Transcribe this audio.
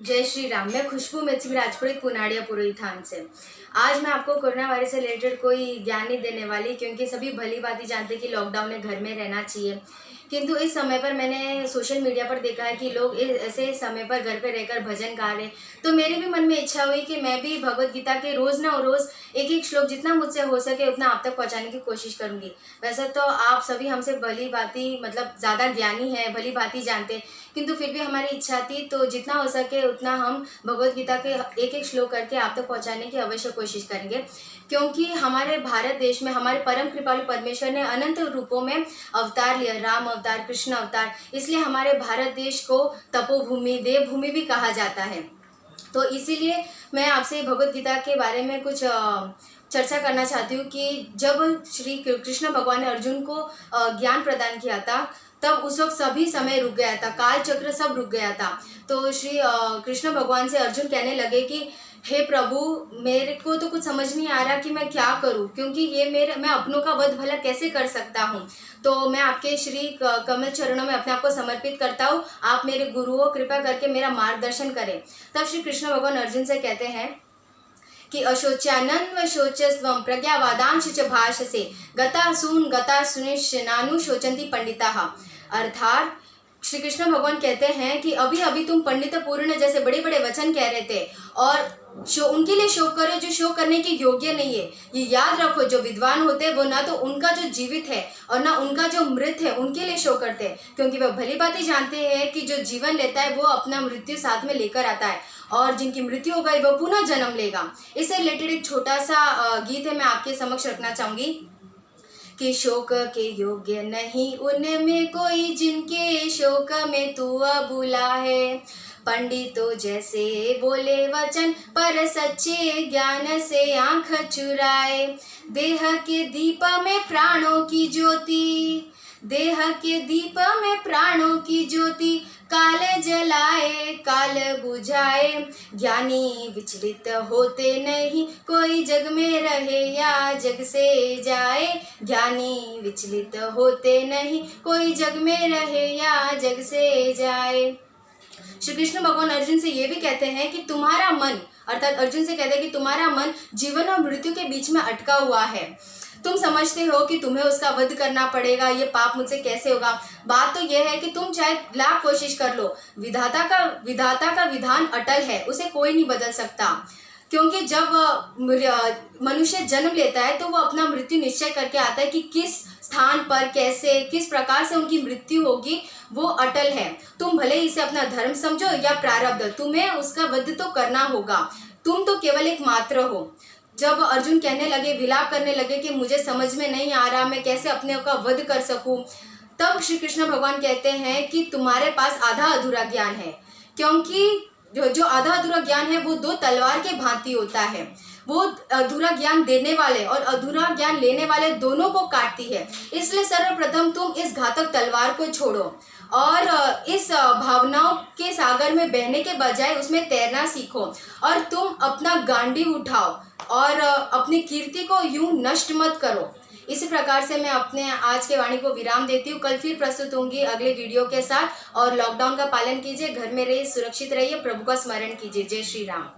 जय श्री राम। मैं खुशबू मिर्ची राजपुरी पुनाड़िया पुरोही थान से। आज मैं आपको कोरोना वायरस से रिलेटेड कोई ज्ञान नहीं देने वाली, क्योंकि सभी भली भांति जानते हैं कि लॉकडाउन में घर में रहना चाहिए। किंतु इस समय पर मैंने सोशल मीडिया पर देखा है कि लोग ऐसे समय पर घर पर रहकर भजन गा रहे, तो मेरे भी मन में इच्छा हुई कि मैं भी भगवत गीता के रोज़ ना रोज़ एक एक श्लोक जितना मुझसे हो सके उतना आप तक पहुंचाने की कोशिश करूंगी। वैसे तो आप सभी हमसे भली भांति ज़्यादा ज्ञानी हैं, भली भांति जानते हैं, किंतु फिर भी हमारी इच्छा थी तो जितना हो सके उतना हम भगवत गीता के एक एक श्लोक करके आप तक पहुंचाने की अवश्य कोशिश करेंगे। क्योंकि हमारे भारत देश में हमारे परम कृपालु परमेश्वर ने अनंत रूपों में अवतार लिया, राम अवतार, कृष्ण अवतार, इसलिए हमारे भारत देश को तपोभूमि, देवभूमि भी कहा जाता है। तो इसीलिए मैं आपसे भगवत गीता के बारे में कुछ चर्चा करना चाहती हूँ कि जब श्री कृष्ण भगवान ने अर्जुन को ज्ञान प्रदान किया था, तब उस वक्त सभी समय रुक गया था, काल चक्र सब रुक गया था। तो श्री कृष्ण भगवान से अर्जुन कहने लगे कि हे प्रभु, मेरे को तो कुछ समझ नहीं आ रहा कि मैं क्या करूं, क्योंकि ये मैं अपनों का वध भला कैसे कर सकता हूं। तो मैं आपके श्री कमल चरणों में अपने आप को समर्पित करता हूं। आप मेरे गुरु हो, कृपा करके मेरा मार्गदर्शन करें। तब श्री कृष्ण भगवान अर्जुन से कहते हैं कि अशोच्यानन्व शोचस्वम प्रज्ञावादांश च भाषसे गता सुनिश्च नानु शोचंती पंडिताः। अर्थात श्री कृष्ण भगवान कहते हैं कि अभी अभी तुम पंडित पूर्ण जैसे बड़े बड़े वचन कह रहे थे और उनके लिए शोक करो जो शोक करने के योग्य नहीं है। ये याद रखो, जो विद्वान होते हैं वो ना तो उनका जो जीवित है और ना उनका जो मृत है उनके लिए शोक करते हैं, क्योंकि वह भली भांति जानते हैं कि जो जीवन लेता है वो अपना मृत्यु साथ में लेकर आता है, और जिनकी मृत्यु हो गई वो पुनः जन्म लेगा। इससे रिलेटेड एक छोटा सा गीत है, मैं आपके समक्ष रखना चाहूंगी कि शोक के योग्य नहीं उनमें कोई, जिनके शोक में तू अबुला है। पंडितों जैसे बोले वचन पर सच्चे ज्ञान से आंख चुराए। देह के दीप में प्राणों की ज्योति, देह के दीप में प्राणों की ज्योति, काल जलाए काल बुझाए। ज्ञानी विचलित होते नहीं, कोई जग में रहे या जग से जाए। ज्ञानी विचलित होते नहीं, कोई जग में रहे या जग से जाए। श्री कृष्ण भगवान अर्जुन से ये भी कहते हैं कि तुम्हारा मन, अर्थात अर्जुन से कहते हैं कि तुम्हारा मन जीवन और मृत्यु के बीच में अटका हुआ है। तुम समझते हो कि तुम्हें उसका वध करना पड़ेगा, ये पाप मुझसे कैसे होगा। बात तो यह है कि तुम चाहे लाख कोशिश कर लो, विधाता का विधान अटल है, उसे कोई नहीं बदल सकता। क्योंकि जब मनुष्य जन्म लेता है तो वो अपना मृत्यु निश्चय करके आता है कि किस स्थान पर कैसे किस प्रकार से उनकी मृत्यु होगी, वो अटल है। तुम भले इसे अपना धर्म समझो या प्रारब्ध, तुम्हें उसका वध तो करना होगा। तुम तो केवल एक मात्र हो। जब अर्जुन कहने लगे, विलाप करने लगे कि मुझे समझ में नहीं आ रहा, मैं कैसे अपने का वध कर सकूं, तब श्री कृष्ण भगवान कहते हैं कि तुम्हारे पास आधा अधूरा ज्ञान है। क्योंकि जो आधा अधूरा ज्ञान है वो दो तलवार के भांति होता है। वो अधूरा ज्ञान देने वाले और अधूरा ज्ञान लेने वाले दोनों को काटती है। इसलिए सर्वप्रथम तुम इस घातक तलवार को छोड़ो और इस भावनाओं के सागर में बहने के बजाय उसमें तैरना सीखो, और तुम अपना गांडीव उठाओ और अपनी कीर्ति को यूं नष्ट मत करो। इसी प्रकार से मैं अपने आज के वाणी को विराम देती हूँ। कल फिर प्रस्तुत होंगी अगले वीडियो के साथ। और लॉकडाउन का पालन कीजिए, घर में रहिए, सुरक्षित रहिए, प्रभु का स्मरण कीजिए। जय श्री राम।